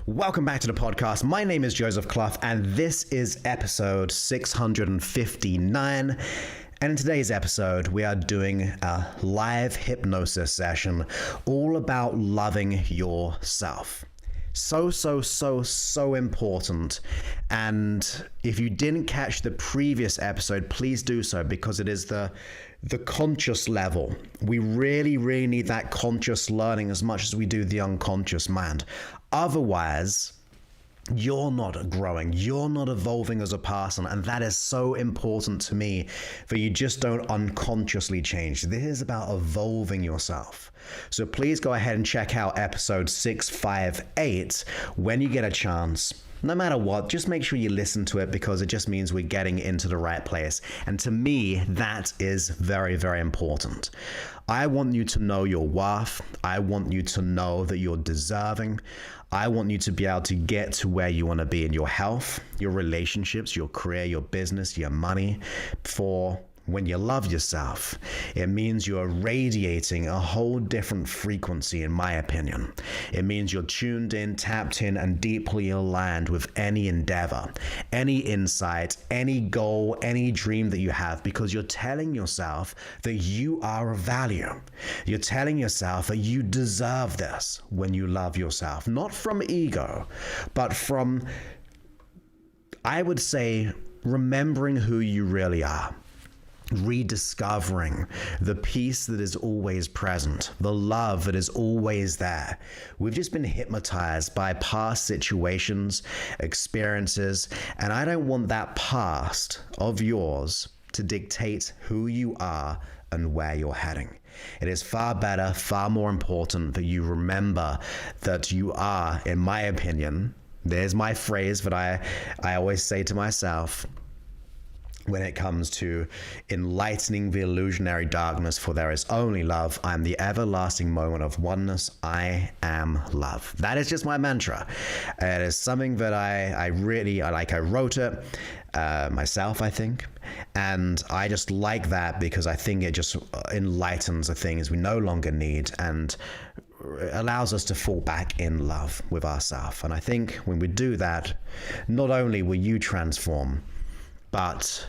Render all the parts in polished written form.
Welcome back to the podcast. My name is Joseph Clough, and this is episode 659. And in today's episode, we are doing a live hypnosis session all about loving yourself. So important. And if you didn't catch the previous episode, please do so, because it is the conscious level. We really need that conscious learning as much as we do the unconscious mind. Otherwise, you're not growing, you're not evolving as a person, and that is so important to me, that you just don't unconsciously change. This is about evolving yourself. So please go ahead and check out episode 658 when you get a chance. No matter what, just make sure you listen to it, because it just means we're getting into the right place. And to me, that is very important. I want you to know your worth. I want you to know that you're deserving. I want you to be able to get to where you want to be in your health, your relationships, your career, your business, your money. For when you love yourself, it means you're radiating a whole different frequency, in my opinion. It means you're tuned in, tapped in, and deeply aligned with any endeavor, any insight, any goal, any dream that you have, because you're telling yourself that you are of value. You're telling yourself that you deserve this when you love yourself, not from ego, but from, I would say, remembering who you really are. Rediscovering the peace that is always present, the love that is always there. We've just been hypnotized by past situations, experiences, and I don't want that past of yours to dictate who you are and where you're heading. It is far better, far more important that you remember that you are, in my opinion, there's my phrase that I always say to myself, when it comes to enlightening the illusionary darkness, for there is only love. I am the everlasting moment of oneness. I am love. That is just my mantra. It is something that I really like. I wrote it myself, I think. And I just like that, because I think it just enlightens the things we no longer need and allows us to fall back in love with ourselves. And I think when we do that, not only will you transform, but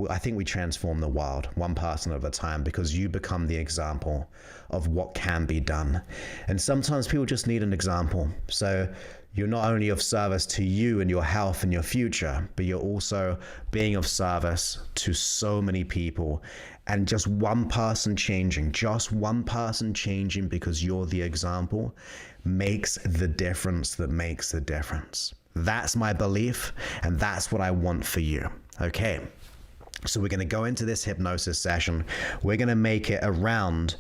I think we transform the world one person at a time, because you become the example of what can be done. And sometimes people just need an example. So you're not only of service to you and your health and your future, but you're also being of service to so many people. And just one person changing because you're the example, makes the difference that makes the difference. That's my belief, and that's what I want for you. Okay, so we're going to go into this hypnosis session. We're going to make it around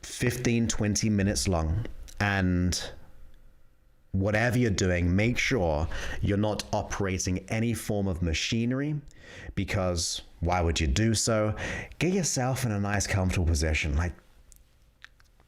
15-20 minutes long, and whatever you're doing, make sure you're not operating any form of machinery, because why would you do so? Get yourself in a nice, comfortable position. Like,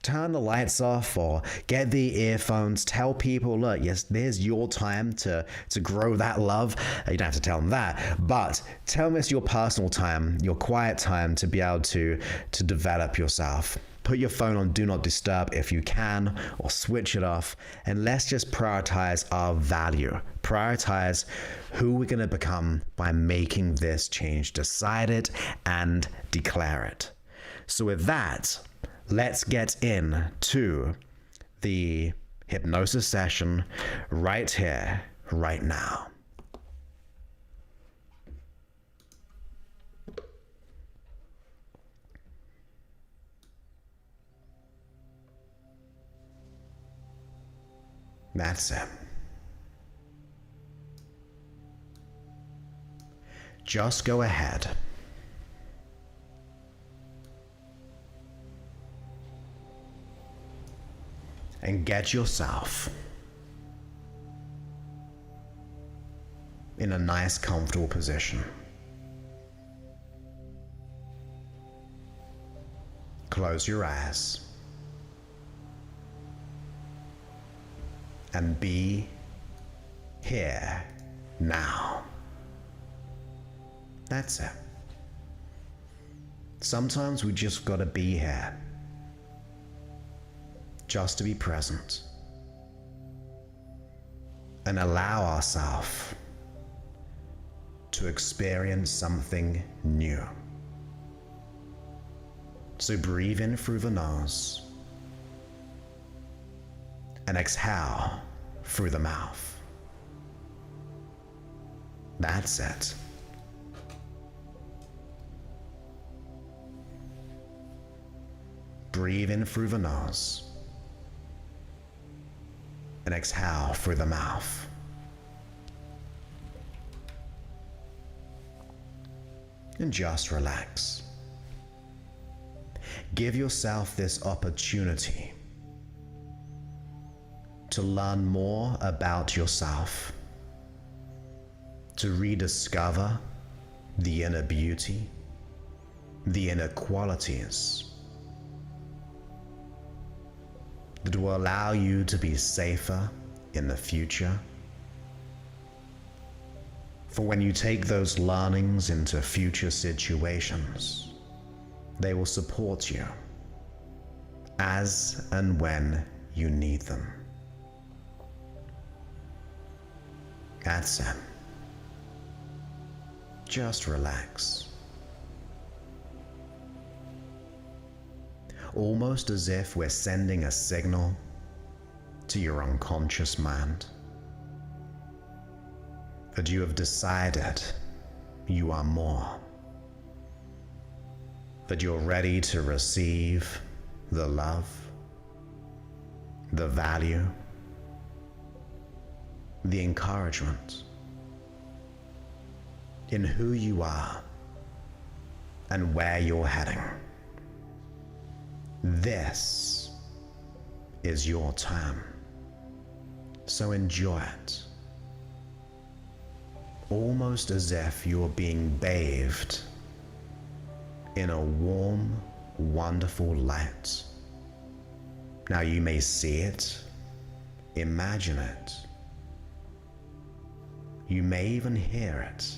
turn the lights off or get the earphones. Tell people, look, yes, there's your time to grow that love. You don't have to tell them that, but tell them it's your personal time, your quiet time, to be able to develop yourself. Put your phone on do not disturb if you can, or switch it off, and let's just prioritize our value. Prioritize who we're going to become by making this change. Decide it and declare it. So with that, let's get into the hypnosis session right here, right now. That's it. Just go ahead and get yourself in a nice, comfortable position. Close your eyes and be here now. That's it. Sometimes we just gotta be here, just to be present. and allow ourselves to experience something new. So breathe in through the nose and exhale through the mouth. That's it. Breathe in through the nose and exhale through the mouth. And just relax. Give yourself this opportunity to learn more about yourself, to rediscover the inner beauty, the inner qualities that will allow you to be safer in the future. For when you take those learnings into future situations, they will support you as and when you need them. That's it. Just relax. Almost as if we're sending a signal to your unconscious mind that you have decided you are more, that you're ready to receive the love, the value, the encouragement in who you are and where you're heading. This is your time, so enjoy it. Almost as if you're being bathed in a warm, wonderful light. Now you may see it, imagine it. You may even hear it,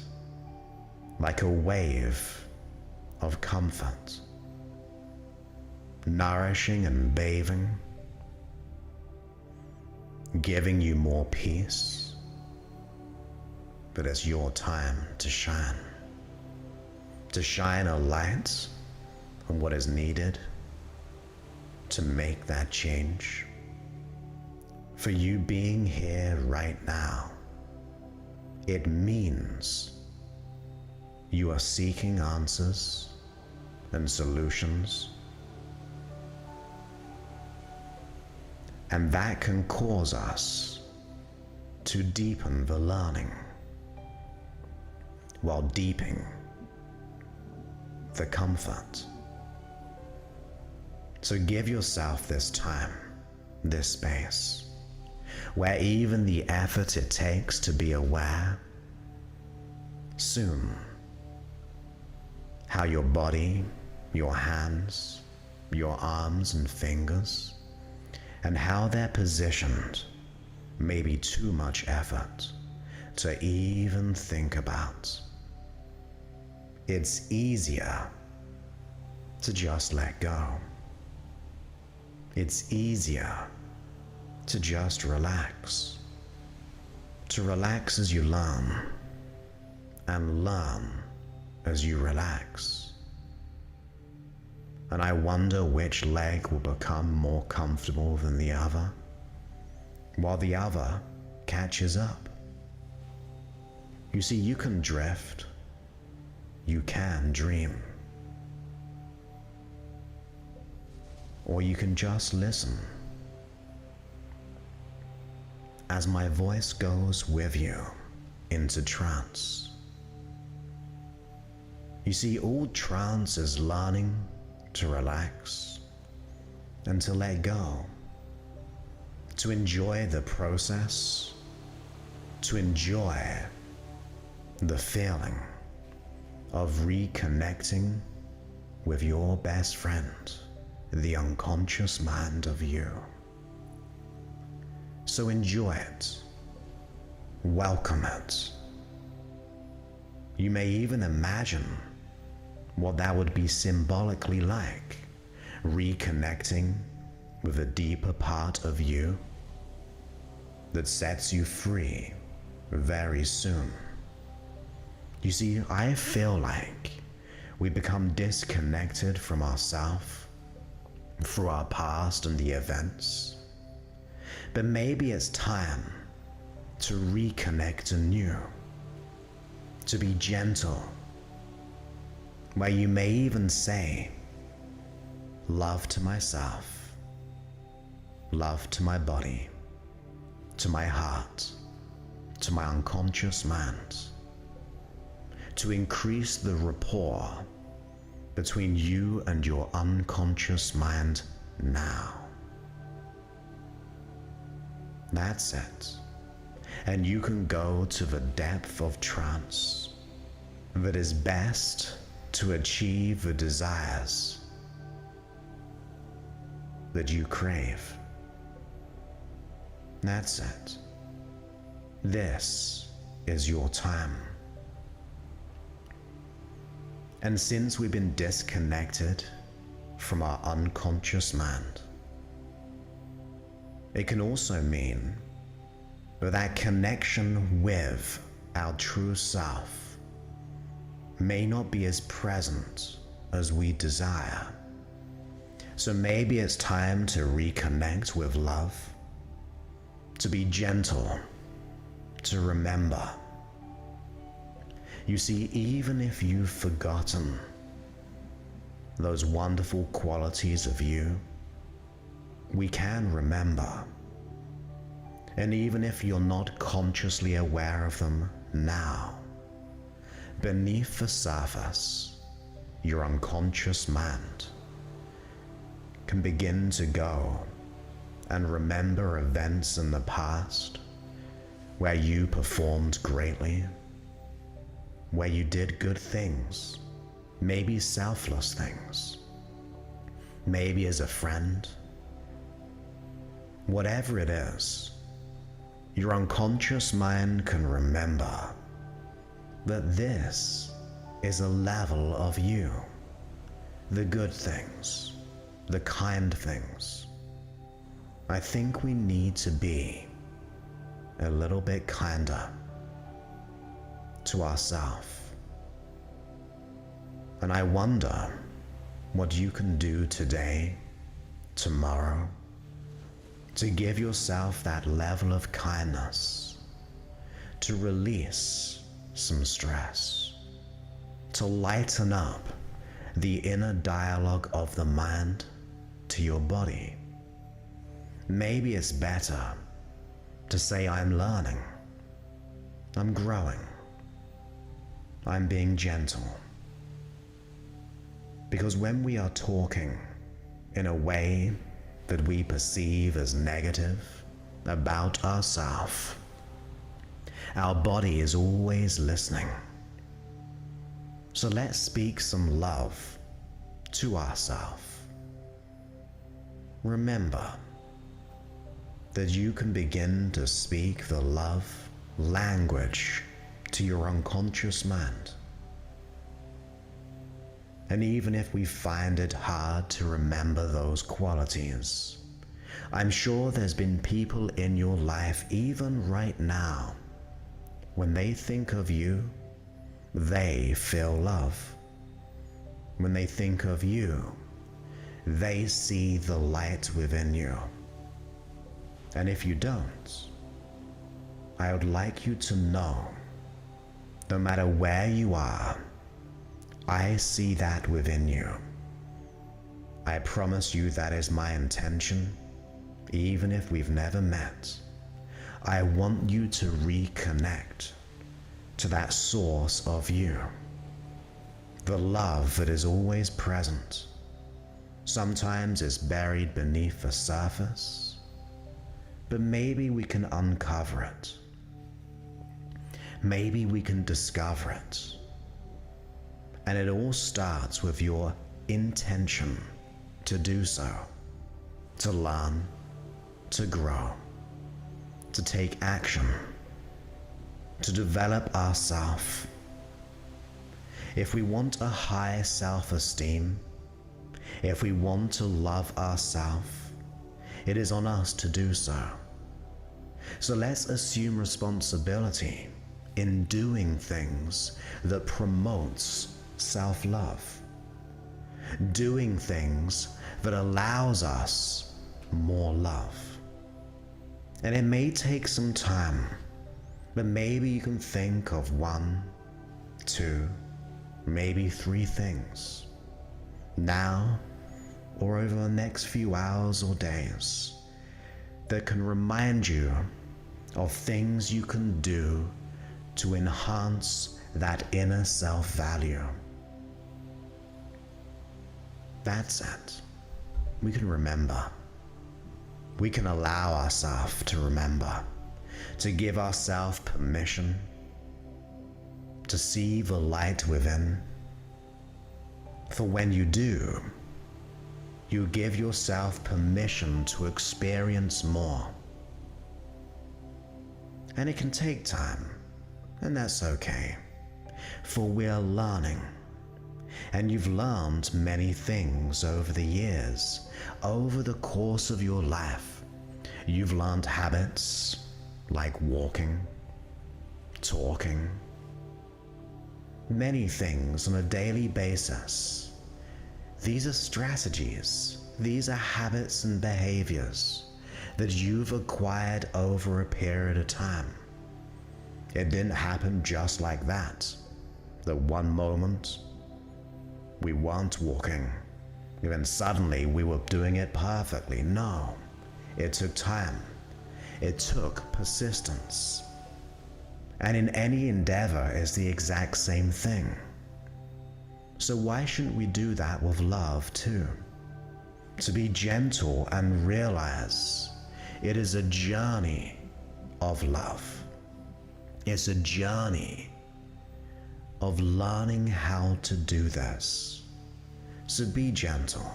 like a wave of comfort, nourishing and bathing, giving you more peace. But it's your time to shine a light on what is needed to make that change. For you being here right now, it means you are seeking answers and solutions, and that can cause us to deepen the learning while deepening the comfort. So give yourself this time, this space, where even the effort it takes to be aware soon how your body, your hands, your arms and fingers, and how they're positioned may be too much effort to even think about. It's easier to just let go. It's easier to just relax. To relax as you learn, and learn as you relax. And I wonder which leg will become more comfortable than the other, while the other catches up. You see, you can drift, you can dream, or you can just listen as my voice goes with you into trance. You see, all trance is learning to relax and to let go, to enjoy the process, to enjoy the feeling of reconnecting with your best friend, the unconscious mind of you. So enjoy it, welcome it. You may even imagine what that would be symbolically like, reconnecting with a deeper part of you, that sets you free very soon. You see, I feel like we become disconnected from ourselves through our past and the events. But maybe it's time to reconnect anew, to be gentle, where you may even say, love to myself, love to my body, to my heart, to my unconscious mind, to increase the rapport between you and your unconscious mind now. That's it. And you can go to the depth of trance that is best to achieve the desires that you crave. That's it. This is your time. And since we've been disconnected from our unconscious mind, it can also mean that connection with our true self may not be as present as we desire. So maybe it's time to reconnect with love, to be gentle, to remember. You see, even if you've forgotten those wonderful qualities of you, we can remember. And even if you're not consciously aware of them now, beneath the surface, your unconscious mind can begin to go and remember events in the past where you performed greatly, where you did good things, maybe selfless things, maybe as a friend. Whatever it is, your unconscious mind can remember that this is a level of you, the good things, the kind things. I think we need to be a little bit kinder to ourselves. And I wonder what you can do today, tomorrow, to give yourself that level of kindness, to release some stress, to lighten up the inner dialogue of the mind to your body. Maybe it's better to say, I'm learning, I'm growing, I'm being gentle. Because when we are talking in a way that we perceive as negative about ourselves, our body is always listening. So let's speak some love to ourselves. Remember that you can begin to speak the love language to your unconscious mind. And even if we find it hard to remember those qualities, I'm sure there's been people in your life, even right now, when they think of you, they feel love. When they think of you, they see the light within you. And if you don't, I would like you to know, no matter where you are, I see that within you. I promise you that is my intention, even if we've never met. I want you to reconnect to that source of you, the love that is always present. Sometimes it's buried beneath the surface, but maybe we can uncover it. Maybe we can discover it. And it all starts with your intention to do so, to learn, to grow, to take action, to develop ourselves. If we want a high self-esteem, if we want to love ourselves, it is on us to do so. So let's assume responsibility in doing things that promotes self-love. Doing things that allows us more love. And it may take some time, but maybe you can think of 1, 2, maybe 3 things now or over the next few hours or days that can remind you of things you can do to enhance that inner self-value. That's it. We can remember. We can allow ourselves to remember, to give ourselves permission to see the light within. For when you do, you give yourself permission to experience more. And it can take time, and that's okay, for we're learning. And you've learned many things over the years, over the course of your life. You've learned habits like walking, talking, many things on a daily basis. These are strategies, these are habits and behaviors that you've acquired over a period of time. It didn't happen just like that. The one moment we weren't walking, and then suddenly we were doing it perfectly. No, it took time. It took persistence. And in any endeavor is the exact same thing. So why shouldn't we do that with love too? To be gentle and realize it is a journey of love. It's a journey of learning how to do this. So be gentle.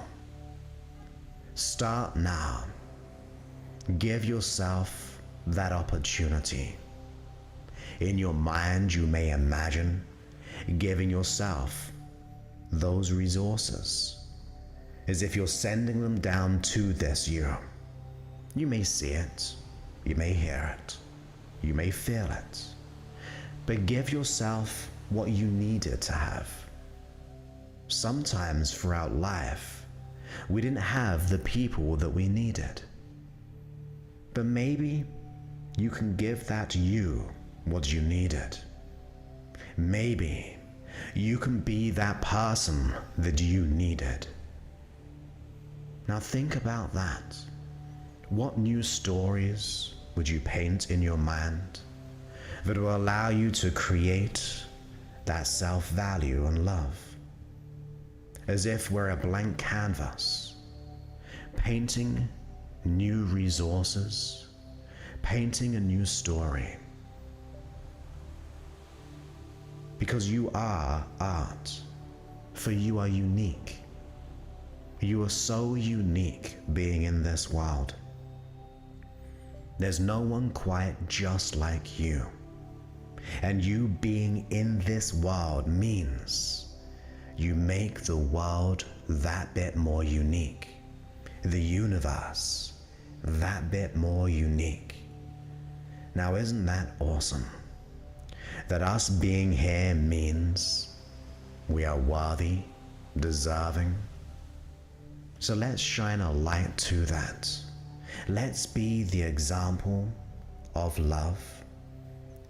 Start now. Give yourself that opportunity. In your mind, you may imagine giving yourself those resources as if you're sending them down to this you. You may see it, you may hear it, you may feel it, but give yourself what you needed to have. Sometimes throughout life, we didn't have the people that we needed. But maybe you can give that you what you needed. Maybe you can be that person that you needed. Now think about that. What new stories would you paint in your mind that will allow you to create that self-value and love? As if we're a blank canvas, painting new resources, painting a new story. Because you are art, for you are unique. You are so unique being in this world. There's no one quite just like you. And you being in this world means you make the world that bit more unique. The universe that bit more unique. Now isn't that awesome? That us being here means we are worthy, deserving. So let's shine a light to that. Let's be the example of love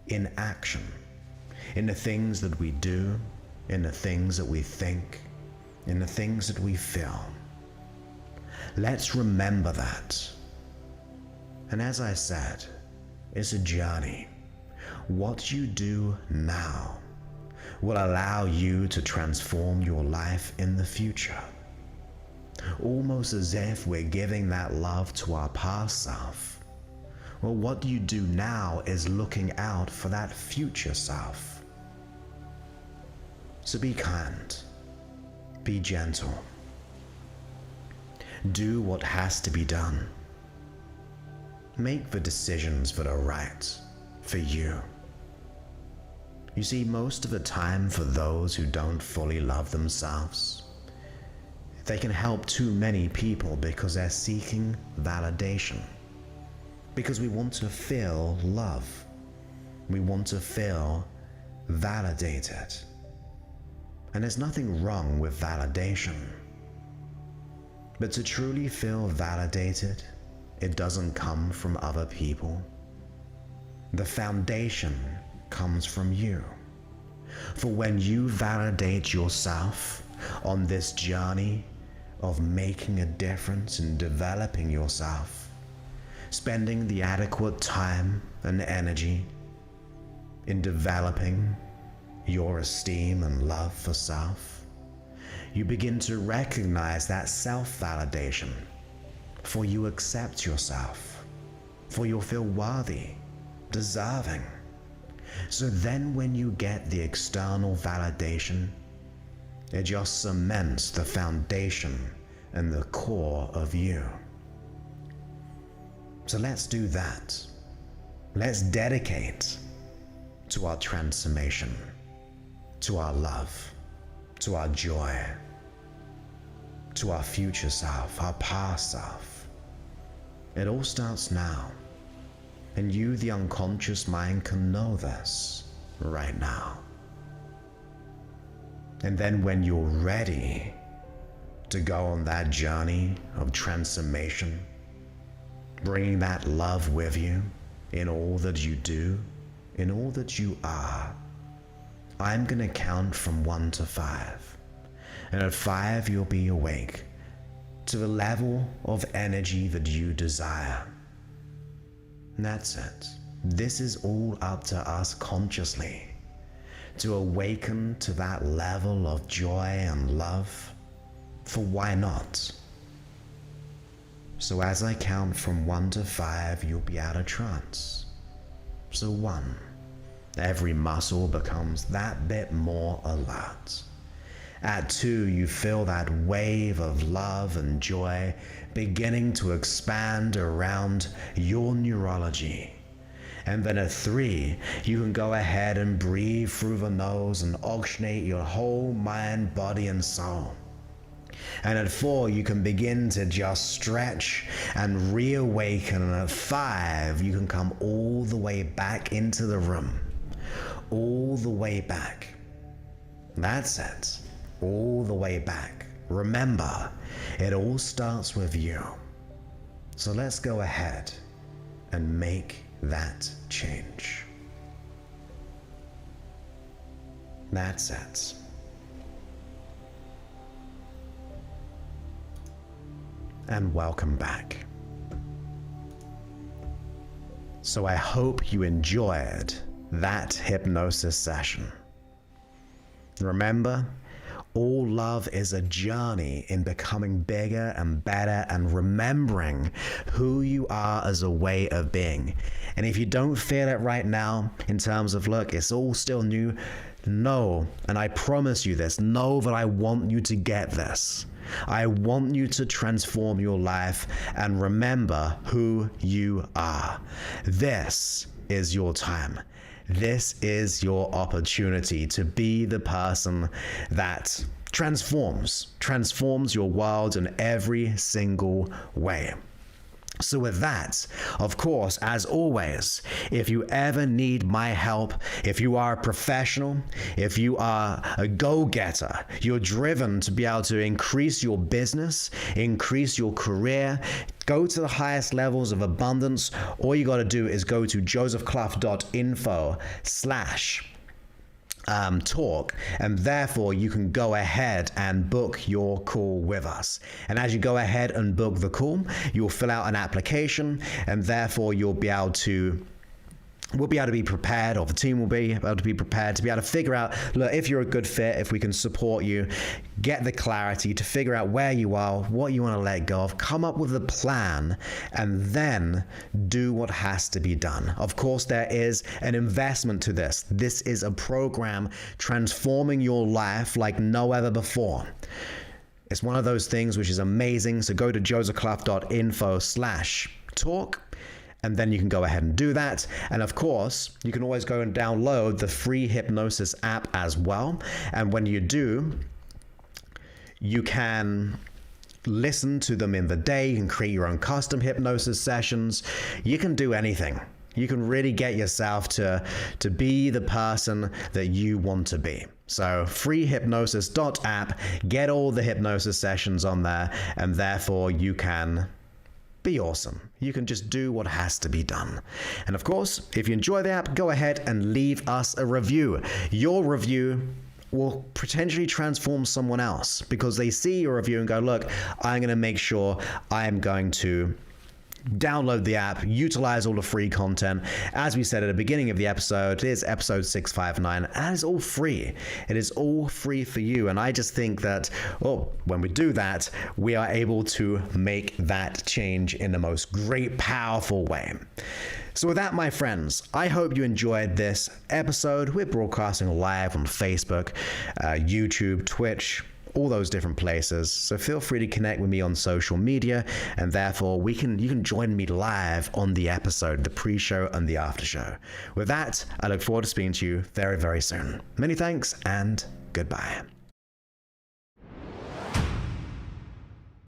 in action, in the things that we do, in the things that we think, in the things that we feel. Let's remember that. And as I said, it's a journey. What you do now will allow you to transform your life in the future. Almost as if we're giving that love to our past self. Well, what you do now is looking out for that future self. So be kind, be gentle. Do what has to be done. Make the decisions that are right for you. You see, most of the time for those who don't fully love themselves, they can help too many people because they're seeking validation. Because we want to feel love. We want to feel validated. And there's nothing wrong with validation. But to truly feel validated, it doesn't come from other people. The foundation comes from you. For when you validate yourself on this journey of making a difference and developing yourself, spending the adequate time and energy in developing your esteem and love for self, you begin to recognize that self-validation, for you accept yourself, for you feel worthy, deserving. So then when you get the external validation, it just cements the foundation and the core of you. So let's do that. Let's dedicate to our transformation, to our love, to our joy, to our future self, our past self. It all starts now. And you, the unconscious mind, can know this right now. And then when you're ready to go on that journey of transformation, bringing that love with you in all that you do, in all that you are, I'm going to count from 1 to 5. And at 5, you'll be awake to the level of energy that you desire. And that's it. This is all up to us consciously to awaken to that level of joy and love. For why not? So as I count from 1 to 5, you'll be out of trance. So 1, every muscle becomes that bit more alert. At 2, you feel that wave of love and joy beginning to expand around your neurology. And then at 3, you can go ahead and breathe through the nose and oxygenate your whole mind, body, and soul. And at 4, you can begin to just stretch and reawaken. And at 5, you can come all the way back into the room. All the way back. That's it. All the way back. Remember, it all starts with you. So let's go ahead and make that change. That's it. And welcome back. So I hope you enjoyed that hypnosis session. Remember, all love is a journey in becoming bigger and better and remembering who you are as a way of being. And if you don't feel it right now in terms of, look, it's all still new, know, and I promise you this, know that I want you to get this. I want you to transform your life and remember who you are. This is your time. This is your opportunity to be the person that transforms your world in every single way. So with that, of course, as always, if you ever need my help, if you are a professional, if you are a go-getter, you're driven to be able to increase your business, increase your career, go to the highest levels of abundance, all you got to do is go to josephclough.info/talk, and therefore you can go ahead and book your call with us. And as you go ahead and book the call, you'll fill out an application, and therefore we'll be able to be prepared, or the team will be able to be prepared to be able to figure out, look, if you're a good fit, if we can support you, get the clarity to figure out where you are, what you want to let go of, come up with a plan, and then do what has to be done. Of course, there is an investment to this. This is a program transforming your life like no other before. It's one of those things which is amazing. So go to josephclough.info/talk. And then you can go ahead and do that. And of course, you can always go and download the free Hypnosis app as well. And when you do, you can listen to them in the day. You can create your own custom hypnosis sessions. You can do anything. You can really get yourself to be the person that you want to be. So freehypnosis.app, get all the hypnosis sessions on there, and therefore you can be awesome. You can just do what has to be done. And of course, if you enjoy the app, go ahead and leave us a review. Your review will potentially transform someone else because they see your review and go, look, I'm going to make sure I am going to download the app, utilize all the free content. As we said at the beginning of the episode, it is episode 659, and it's all free. It is all free for you. And I just think that, well, when we do that, we are able to make that change in the most great, powerful way. So with that, my friends, I hope you enjoyed this episode. We're broadcasting live on Facebook, YouTube, Twitch, all those different places. So feel free to connect with me on social media, and therefore you can join me live on the episode, the pre-show and the after show. With that, I look forward to speaking to you very, very soon. Many thanks and goodbye.